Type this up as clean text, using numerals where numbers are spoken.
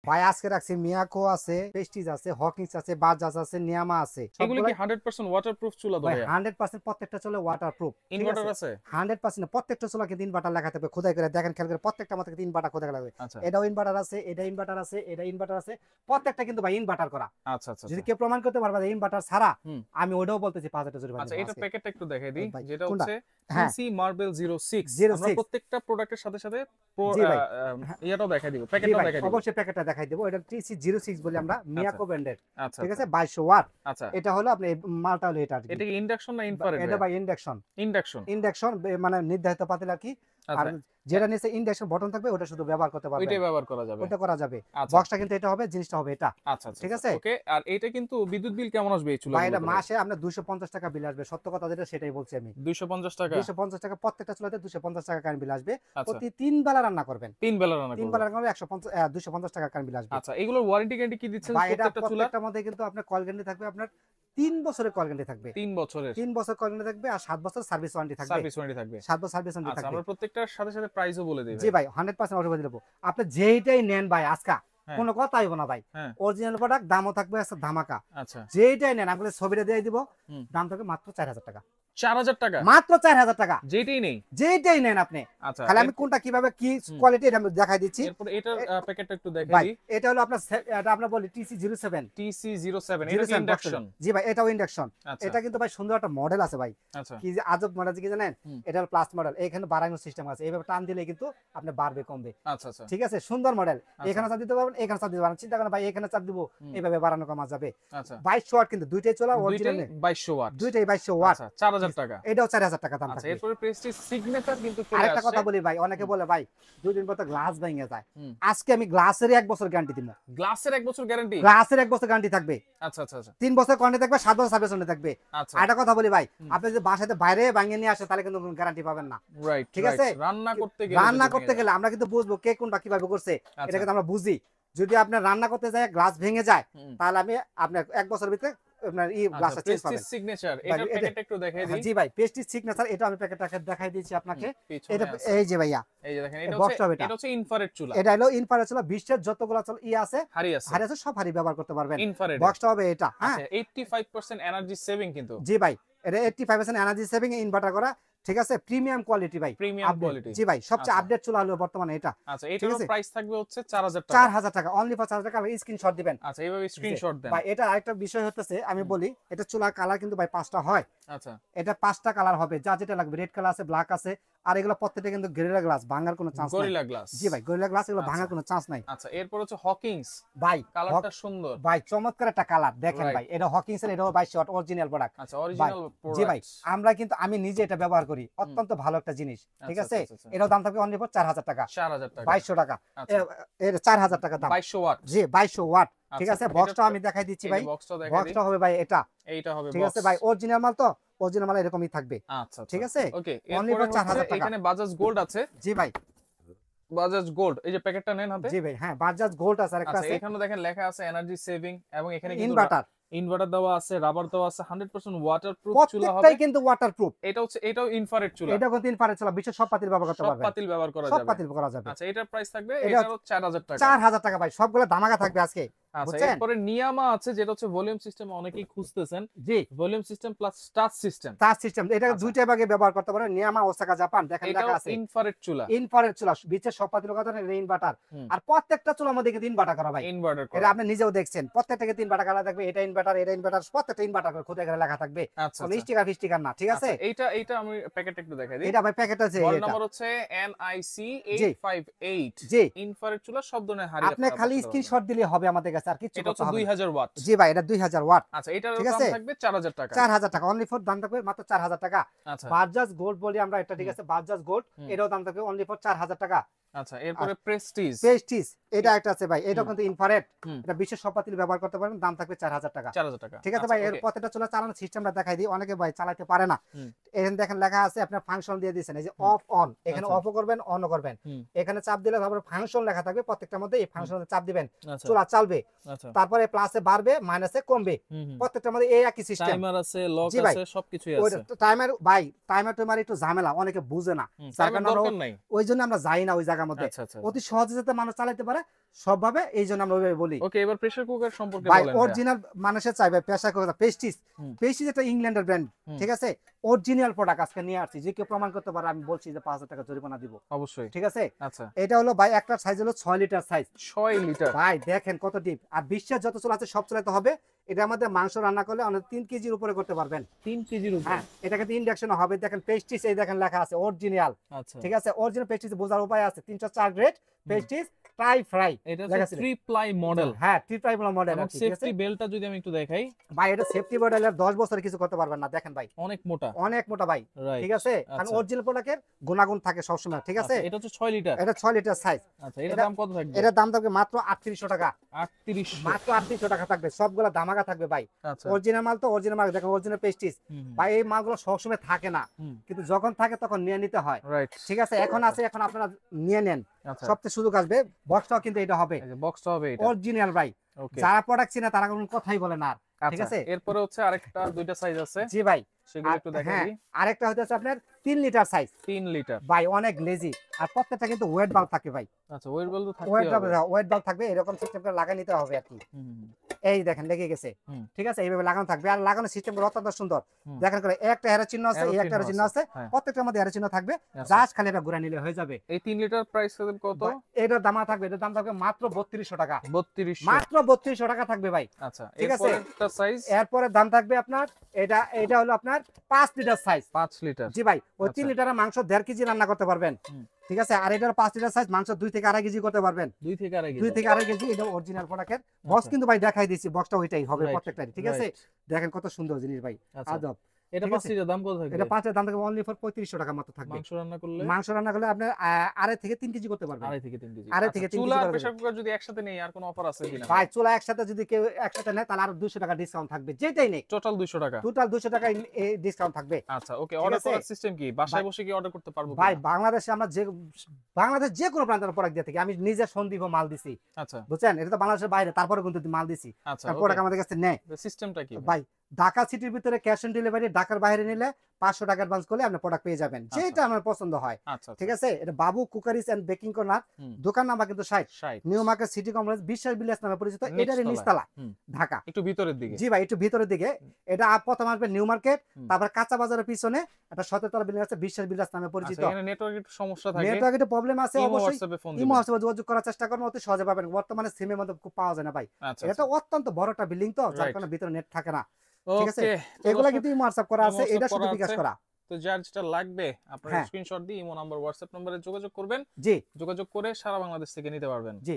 ভাই আজকে রাখছি মিয়াকো আছে, প্রেস্টিজ আছে, হকিংস আছে, বাজাজ আছে, নিয়ামা আছে। এগুলো কি 100% ওয়াটারপ্রুফ চুলা তো ভাই ভাইয়া? 100% প্রত্যেকটা চলে ওয়াটারপ্রুফ। ইনভার্টার আছে? 100% প্রত্যেকটা চলে কিন্তু ইনভার্টার লেখা থাকবে, খোদাই করে দেখেন, খেয়াল করে প্রত্যেকটা মধ্যে কিন্তু ইনভার্টার খোদাই লাগবে। আচ্ছা এটাও ইনভার্টার আছে, এটা ইনভার্টার আছে, এটা ইনভার্টার আছে, প্রত্যেকটা কিন্তু ভাই ইনভার্টার করা। আচ্ছা আচ্ছা যদি কেউ প্রমাণ করতে পারবে ইনভার্টার ছাড়া, হুম। আমি ওটাও বলতেছি 5000 টাকা জরিমানা আচ্ছা দেব এটা আজকে। প্যাকেটটা একটু দেখাই দিই, ভাই, যেটা কোনটা? হচ্ছে হ্যাঁ, টিসি মার্বেল 06। 06 আমরা প্রত্যেকটা প্রোডাক্টের সাথে সাথে জি ভাই। ইয়াটাও দেখাই দিব, জি প্যাকেটটাও ভাই, দেখাই দিব। অবশ্যই প্যাকেটটা দেখাই দেব। এটা TC 06 বলি আমরা, মিয়াকো ব্র্যান্ডের। আচ্ছা ঠিক আচ্ছা আছে, 2200 ওয়াট। আচ্ছা। এটা হলো আপনি মালটা হলো এটা আর কি। এটা কি ইন্ডাকশন না ইনফ্রারেড? এটা ভাই ইন্ডাকশন। ইন্ডাকশন। ইন্ডাকশন মানে নির্ধারিত পাতিল আর কি। আর আচ্ছা যেটা নিচে ইন্ডাকশন বটন থাকবে ওটা শুধু ব্যবহার করতে পারবেন, ওইটাই ব্যবহার করা যাবে। ওটা করা যাবে। আচ্ছা বক্সটা কিন্তু এটা হবে, জিনিসটা হবে এটা। আচ্ছা আচ্ছা ঠিক আছে ওকে। আর এটা কিন্তু বিদ্যুৎ বিল কেমন আসবে এই ভাই? চুলাগুলোতে? এটা মাসে আপনার 250 টাকা বিল আসবে, সত্য কথা যেটা সেটাই বলছি আমি। 250 টাকা? 250 টাকা প্রত্যেকটা চুলাতে 250 টাকা কারেন্ট বিল আসবে। আচ্ছা প্রতি 3 বেলা রান্না করবেন, 3 বেলা রান্না 3 করব। বেলা রান্না করলে 250 টাকা কারেন্ট বিল আসবে। আচ্ছা এগুলোর ওয়ারেন্টি গ্যারান্টি কি দিচ্ছেন ভাই এটা প্রত্যেকটা চুলার? প্রত্যেকটার মধ্যে কিন্তু আপনার কল গ্যারান্টি থাকবে, আপনার 3 বছরের কল গ্যারান্টি থাকবে। 3 বছরের 3 বছর কল গ্যারান্টি থাকবে, আর 7 বছর সার্ভিস ওয়ারেন্টি থাকবে। সার্ভিস ওয়ারেন্টি থাকবে। 7 বছর সার্ভিস ওয়ারেন্টি আচ্ছা থাকবে। আমরা প্রত্যেকটার সাথে সাথে প্রাইসও বলে দেই জি ভাই 100% অর্ডার করে দেব। আপনি যেইটাই নেন ভাই আজকা হ্যাঁ। কোনো কথাই হইব না ভাই। হ্যাঁ অরিজিনাল প্রোডাক্ট, দামও থাকবে আছে ধামাকা। আচ্ছা যেইটাই নেন আপনাকে ছবিটা দিয়ে দিব, হুম। দাম থাকবে মাত্র 4000 টাকা। 4000 টাকা মাত্র 4000 টাকা, যেটাই নেই? যেইটাই নেন আপনি। আচ্ছা খালি আমি কোনটা কিভাবে কি কোয়ালিটি এটা আমি দেখাই দিচ্ছি। এরপর এটার প্যাকেটটা একটু দেখাই ভাই দিই। এটা হলো আপনার এটা আমরা বলি TC 07। TC07 এটা কি ইন্ডাকশন? জি ভাই এটাও ইন্ডাকশন। আচ্ছা এটা কিন্তু ভাই সুন্দর একটা মডেল আছে ভাই। আচ্ছা কি যে আজব মডেল কি জানেন? হুম। এটা হলো প্লাস মডেল, এখানে বাড়ানোর সিস্টেম আছে, এইভাবে টান দিলে কিন্তু আপনি বাড়বে কমবে। আচ্ছা আচ্ছা ঠিক আছে, সুন্দর মডেল। আচ্ছা। এখানে চাপ দিতে পারবেন, এখানে চাপ দিতে পারবেন, চিন্তা করেন ভাই এখানে চাপ দিব, হুম। এইভাবে বাড়ানো কমা যাবে। আচ্ছা 2200 ওয়াট কিন্তু দুইটাই চলা দুইটাই অরিজিনাল, 2200 ওয়াট। দুইটাই 2200 ওয়াট। আচ্ছা 4000 টাকা। এটাও 4000 টাকা দাম আচ্ছা থাকবে। এরপরে প্রেস্টিজ সিগনেচার কিন্তু চলে আরেকটা কথা আসছে। বলি ভাই, অনেকে বলে ভাই 2 দিন পর তো গ্লাস ভেঙে যায়। হুম। আজকে আমি গ্লাসের 1 বছর গ্যারান্টি দিব। গ্লাসের 1 বছর গ্যারান্টি? গ্লাসের 1 বছর গ্যারান্টি থাকবে, আচ্ছা আচ্ছা আচ্ছা 3 বছর ওয়ারেন্টি থাকবে, 7 বছর সার্ভিস ওয়ারেন্টি থাকবে। আচ্ছা আরেকটা কথা বলি ভাই, আপনি যদি বাসাতে বাইরে ভাঙিয়ে নিয়ে আসেন তাহলে কিন্তু গ্যারান্টি পাবেন না। রাইট ঠিক আছে, রান্না করতে গেলে রান্না যদি করতে ভেঙে গেলে আমরা কিন্তু বুঝবো কে কোনটা কিভাবে করছে, আচ্ছা। এটা কিন্তু আমরা বুঝি। যদি আপনার রান্না করতে যায় গ্লাস ভেঙে যায়, হুম। তাহলে আমি আপনার 1 বছরের ভিতরে আপনার গ্লাসটা চেঞ্জ প্রেস্টিজ পাবেন। সিগনেচার ভাই, এটার এটা- প্যাকেটটা একটু দেখাই দিই। জি ভাই পেস্টিজ সিগনেচার, এটা আমি প্যাকেটটাকে দেখাই দিয়েছি আপনাকে। পিছনে এটা আছে। এই যে ভাইয়া, এই যে দেখেন এই এটা বক্সটা হচ্ছে এটা। এটা হচ্ছে ইনফ্রারেড চুলা। এটা হলো ইনফ্রারেড চুলা, বিশ্বের যতগুলো চুলা আছে হারি আছে হারি আছে সব হারি ব্যবহার করতে পারবেন। ইনফ্রারেড। বক্সটা হবে এটা। হ্যাঁ আচ্ছা 85% এনার্জি সেভিং কিন্তু। জি ভাই, এটা 85% এনার্জি সেভিং ইনভার্টার করা। ঠিক আছে, প্রিমিয়াম কোয়ালিটি ভাই, প্রিমিয়াম আপডেট। কোয়ালিটি। জি ভাই সবচেয়ে আচ্ছা। আপডেট চুলা হলো বর্তমানে এটা। আচ্ছা এটার আছে? প্রাইস থাকবে হচ্ছে 4000 টাকা। 4000 টাকা, অনলি ফর 4000 টাকা। স্ক্রিনশট দিবেন। আচ্ছা এইভাবে স্ক্রিনশট দেন। ভাই এটা আরেকটা বিষয় হতেছে, আমি বলি এটা চুলার কালার কিন্তু ভাই 5টা হয়। আচ্ছা এটা 5টা কালার হবে, যা যেটা লাগবে। রেড কালার আছে, ব্ল্যাক আছে, আর এগুলো প্রত্যেকটা কিন্তু গরিলা গ্লাস, ভাঙার কোনো চান্স নাই। Gorilla glass. জি ভাই গরিলা গ্লাস, এগুলো আচ্ছা। ভাঙার কোনো চান্স নাই। আচ্ছা এরপর হচ্ছে হকিংস। ভাই কালারটা সুন্দর। ভাই চমৎকার একটা কালার দেখেন Right. ভাই, এটা হকিংস এর, এটাও 2200 ওয়াট অরিজিনাল প্রোডাক্ট। আচ্ছা অরিজিনাল জি ভাই প্রোডাক্ট। আমরা কিন্তু আমি নিজে এটা ব্যবহার করি, অত্যন্ত ভালো একটা জিনিস। ঠিক আচ্ছা, আছে, আচ্ছা, আচ্ছা। এটাও দাম থাকবে অনলি ফর 4000 টাকা, 4000 টাকা। 2200 টাকা। আচ্ছা এর 4000 টাকা দাম। 2200 ওয়াট। জি 2200 ওয়াট। ঠিক আচ্ছা, আছে, বক্সটা আমি দেখাই দিচ্ছি ভাই। বক্সটা দেখাই দিই। বক্সটা হবে ভাই এটা। এইটা হবে ঠিক আছে box। ভাই, অরিজিনাল মাল তো, অরিজিনাল মাল এরকমই থাকবে। আচ্ছা ঠিক আছে, ওকে only এরপর for 4000 টাকা। এখানে বাজাজ গোল্ড আছে। জি ভাই, বাজাজ গোল্ড এই যে প্যাকেটটা নেন হাতে। জি ভাই হ্যাঁ বাজাজ গোল্ড আছে, আরেকটা আচ্ছা আছে এখানে দেখেন লেখা আছে এনার্জি সেভিং এবং এখানে কিন্তু ইনভার্টার। ইনভার্টার দেওয়া আছে, রাবার দেওয়া আছে, 100% ওয়াটারপ্রুফ চুলা হবে। প্রত্যেকটাই কিন্তু ওয়াটারপ্রুফ। এটা হচ্ছে এটাও ইনফ্রারেড চুলা। এটা কিন্তু ইনফ্রারেড চুলা, বিশ্বের সব পাতিল ব্যবহার করতে সব পারবেন, পাতিল ব্যবহার করা সব যাবে। পাতিল করা যাবে। আচ্ছা এটার প্রাইস থাকবে এটা এটারও 4000 টাকা। 4000 টাকা ভাই, সবগুলো ধামাকা থাকবে আজকে। আচ্ছা বুঝছেন? এরপরে নিয়ামা আছে যেটা হচ্ছে ভলিউম সিস্টেম, অনেকেই খুঁজতেছেন। জি volume system plus touch system. Touch system, এটা আচ্ছা। দুইটা ভাগে ব্যবহার করতে পারেন। নিয়ামা ওসাকা জাপান, দেখেন এটাও লেখা আছে ইনফ্রারেড চুলা। ইনফ্রারেড চুলা, বিশ্বের সব পাতিল কথা ইনভার্টার। হুম। আর প্রত্যেকটা চুলার মধ্যে কিন্তু ইনভার্টার করা ভাই, ইনভার্টার এটা আপনি নিজেও দেখছেন। প্রত্যেকটা কিন্তু ইনভার্টার করা থাকবে, এটা ইনভার্টার, এটা ইনভার্টার, প্রত্যেকটা ইনভার্টার করে খোদাই করে লেখা থাকবে। আচ্ছা কোনো স্টিকার ফিস্টিকার না। ঠিক আছে, এইটা এইটা আমি প্যাকেট একটু দেখাই দিই। এটা ভাই প্যাকেট আছে মডেল এটা। নাম্বার হচ্ছে NIC জি 858। জি, ইনফ্রারেড চুলা সব ধরনের হাড়ি আপনি খালি স্ক্রিনশট দিলে হবে আমাদের কাছে, আর কিছু এটা করতে হচ্ছে হবে না। 2000 ওয়াট। জি ভাই এটা 2000 ওয়াট। আচ্ছা এটার ঠিক দাম আছে? থাকবে 4000 টাকা। 4000 টাকা, অনলি ফর দাম থাকবে মাত্র 4000 টাকা। আচ্ছা বাজাজ গোল্ড বলি আমরা এটা। ঠিক আছে, বাজাজ গোল্ড, হুম। এটাও দাম থাকবে অনলি ফর 4000 টাকা। আচ্ছা এরপরে প্রেস্টিজ। প্রেস্টিজ এটা একটা আছে ভাই, এটা হুম। কিন্তু ইনফ্রারেড, হুম। এটা বিশ্বের সব পাতিল ব্যবহার করতে পারেন, দাম থাকবে 4000 টাকা। 4000 টাকা। ঠিক আছে আচ্ছা, ভাই, এর okay। প্রত্যেকটা চুলা চালানোর সিস্টেমটা দেখাই দিই, অনেকে ভাই চালাতে পারে না। হুম। এখানে দেখেন লেখা আছে, আপনার ফাংশন দিয়ে দিয়েছেন, এই যে হুম। অফ অন, এখানে আচ্ছা। অফও করবেন অনও করবেন। হুম। এখানে চাপ দিলে তারপরে ফাংশন লেখা থাকবে প্রত্যেকটার মধ্যে, এই ফাংশনে চাপ দিবেন, আচ্ছা চুলা চালবে। আচ্ছা তারপরে প্লাসে বাড়বে, মাইনাসে কমবে, হুম হুম। প্রত্যেকটার মধ্যে এই একই সিস্টেম। টাইমার আছে, লক জি ভাই। আছে, সবকিছুই ওই আছে। টাইমার ভাই, টাইমার একটু ঝামেলা, অনেকে বুঝে না, হুম, যার টাইমার কারণে দরকার নাই। ওই জন্য আমরা যাই না ওই জায়গায়। টাকার মধ্যে আচ্ছা আচ্ছা অতি সহজে যাতে মানুষ চালাতে পারে সবভাবে, এই জন্য আমরা ওইভাবে বলি। ওকে, এবার প্রেসার কুকার সম্পর্কে ভাই বলেন। অরিজিনাল মানুষের চাইবে প্রেসার কুকার পেস্টিস। হুম। পেস্টিস একটা ইংল্যান্ডের ব্র্যান্ড, হুম। ঠিক আছে, অরিজিনাল প্রোডাক্ট আজকে নিয়ে আসছি, যে কেউ প্রমাণ করতে পারে আমি বলছি যে 5000 টাকা জরিমানা দিব, অবশ্যই। ঠিক আছে। আচ্ছা, এটা হলো ভাই একটা সাইজ হলো 6 লিটার সাইজ, 6 লিটার। ভাই দেখেন কত ডিপ, আর বিশ্বের যত চুলা আছে সব চুলাতে হবে। এটা আমাদের মাংস রান্না করলে অনেক 3 কেজির উপরে করতে পারবেন। 3 কেজির উপর। হ্যাঁ, এটা কিন্তু ইন্ডাকশন হবে। দেখেন পেস্টিস, এই দেখেন লেখা আছে অরিজিনাল, আচ্ছা, ঠিক আছে। অরিজিনাল পেস্টিস বোঝার উপায় আছে, 304 গ্রেড পেস্টিস ট্রাই ফ্রাই এটা লেখা হচ্ছে আছে। 3 প্লাই মডেল। হ্যাঁ, ট্রাই মডেল, এবং ঠিক আছে সেফটি বেল্টটা যদি আমি একটু দেখাই, ভাই এটা সেফটি মডেলের 10 বছর কিছু করতে পারবেন না। দেখেন ভাই অনেক মোটা। অনেক মোটা ভাই, রাইট, ঠিক আছে, কারণ আচ্ছা। অরিজিনাল প্রোডাক্টের গুণাগুণ থাকে সবসময়, ঠিক আছে। এটা হচ্ছে 6 লিটার। এটা 6 লিটার সাইজ। আচ্ছা, এটার এটা- দাম কত থাকবে? এটার দাম থাকবে মাত্র 3800 টাকা, 3800। মাত্র 3800 টাকা থাকবে। সবগুলা দামাকা থাকবে ভাই, আচ্ছা, অরিজিনাল মাল তো অরিজিনাল মাল। দেখেন অরিজিনাল পেস্টিস ভাই, এই মালগুলো সবসময় থাকে না, কিন্তু যখন থাকে তখন নিয়ে নিতে হয়, রাইট, ঠিক আছে। এখন আছে, এখন আপনারা নিয়ে নেন, আচ্ছা। সবচেয়ে সুযোগ আসবে। বক্সটাও কিন্তু এটা হবে এই যে বক্সটা হবে এটা। অরিজিনাল ভাই, ওকে, যারা প্রোডাক্ট চিনে তারা কোনো কথাই বলে না আর, ঠিক আচ্ছা। আছে। এরপরে হচ্ছে আরেকটা দুইটা সাইজ আছে, জি ভাই, সেগুলো একটু দেখাই হ্যাঁ দিই। আরেকটা হচ্ছে আপনার 3 লিটার সাইজ 3 লিটার। ভাই, অনেক লেজি, আর প্রত্যেকটা কিন্তু ওয়েট বাল্ব থাকে ভাই, আচ্ছা, ওয়েট বেল তো ওয়েট থাকতেই হবে। বাল্ব থাকবে, এরকম সিস্টেম করে লাগিয়ে নিতে হবে আর কি। হুম, হুম, এই দেখেন লেগে গেছে, হুম। ঠিক আছে, এইভাবে লাগানো থাকবে। আর লাগানোর সিস্টেম গুলো অত্যন্ত সুন্দর, হুম। দেখেন করে একটা হেরা চিহ্ন আছে, Arrow এই একটা চিহ্ন চিহ্ন আছে, আছে, হ্যাঁ। প্রত্যেকটার মধ্যে হেরা চিহ্ন থাকবে, আচ্ছা। জাস্ট খালি এটা ঘুরে নিলে হয়ে যাবে। এই 3 লিটার প্রাইস কত? ভাই, এটার দাম থাকবে, এটার দাম থাকবে মাত্র 3200 টাকা, 3200। মাত্র 3200 টাকা থাকবে ভাই, আচ্ছা, ঠিক আছে। এরপরে একটা সাইজ এরপরে দাম থাকবে আপনার, এটা হলো আপনার 5 লিটার সাইজ। 5 লিটার। জি ভাই, ওই 3 আচ্ছা। লিটারের মাংস 1.5 কেজি রান্না করতে পারবেন, হুম। ঠিক আছে। আর এটার 5 লিটার সাইজ মাংস 2 থেকে 2.5 কেজি করতে পারবেন, 2 থেকে আড়াই 2 কেজি। থেকে 2.5 কেজি। এটা অরিজিনাল প্রোডাক্টের বক্স, আচ্ছা। কিন্তু ভাই দেখাই দিয়েছি, বক্সটা ওইটাই হবে Right, প্রত্যেকটারই, ঠিক আছে। দেখেন কত সুন্দর জিনিস ভাই, আচ্ছা। আজব। এটা ঠিক 5 আছে। লিটার দাম কত থাকবে? এটা 5 এর দাম থাকবে অনলি ফর 3500 টাকা মাত্র থাকবে। মাংস রান্না করলে মাংস রান্না করলে আপনার 2.5 থেকে 3 কেজি করতে পারবেন। 2.5 থেকে 3 কেজি। আড়াই আচ্ছা, থেকে 3 চুলা কেজি আর করা প্রেসার কুকার যদি একসাথে নেই আর কোনো অফার আছে কিনা? ভাই চুলা একসাথে যদি কেউ একসাথে নেয় তাহলে আরো 200 টাকা ডিসকাউন্ট থাকবে, যেটাই নেই টোটাল 200 টাকা। টোটাল 200 টাকা ডিসকাউন্ট থাকবে। আচ্ছা, ওকে। ঠিক অর্ডার আছে। করার সিস্টেম কি? বাসায় ভাই- বসে কি অর্ডার করতে পারবো ভাই কিনা? বাংলাদেশে আমরা বাংলাদেশ যে কোনো প্রান্তের প্রোডাক্ট দিয়ে থাকি। আমি নিজে সন্দীপ মাল দিছি, আচ্ছা, বুঝছেন, এটা তো বাংলাদেশের বাইরে, তারপরে কিন্তু মাল দিছি, আচ্ছা, প্রোডাক্ট আমাদের কাছে নেয়। সিস্টেমটা কি? ভাই ঢাকা সিটির ভিতরে ক্যাশ অন ডেলিভারি, ঢাকার বাইরে নিলে 500 টাকা অ্যাডভান্স করলে আপনি প্রোডাক্ট পেয়ে যাবেন, যেটা আমার পছন্দ হয়, আচ্ছা, ঠিক আছে। এটা বাবু কুকারিস এন্ড বেকিং কর্নার, হুম। দোকান নাম্বার কিন্তু 60, 60। নিউ মার্কেট সিটি কমপ্লেক্স, বিশ্বাস বিলাস নামে পরিচিত, এটারই নিচতলায়। নিচতলা, হুম। ঢাকা। একটু ভিতরের দিকে। জি ভাই, একটু ভিতরের দিকে। এটা প্রথম আসবে নিউ মার্কেট, হুম। তারপর কাঁচা বাজারের পিছনে একটা 17 বিল্ডিং আছে, বিশ্বাস বিলাস নামে পরিচিত। আচ্ছা, এখানে নেটওয়ার্ক একটু সমস্যা থাকে। নেটওয়ার্কে প্রবলেম আছে ইমো অবশ্যই, হোয়াটসঅ্যাপে ফোন ইমো দিবেন। হোয়াটসঅ্যাপে যোগাযোগ করার চেষ্টা করবেন, অতি সহজে পাবেন। বর্তমানে সিমের মধ্যে খুব পাওয়া যায় না ভাই, আচ্ছা, এটা তো অত্যন্ত বড় একটা বিল্ডিং, তো যার Right. কারণে ভিতরে নেট থাকে না, ঠিক আছে। ওকে। এগুলা কিন্তু ইমো হোয়াটসঅ্যাপ করা ইমো আছে, এটা হোয়াটসঅ্যাপ শুধু করা বিকাশ আছে। করা। তো যার যেটা লাগবে আপনারা হ্যাঁ। স্ক্রিনশট দিয়ে ইমো নাম্বার হোয়াটসঅ্যাপ নম্বরে যোগাযোগ করবেন। জি যোগাযোগ করে সারা বাংলাদেশ থেকে নিতে পারবেন। জি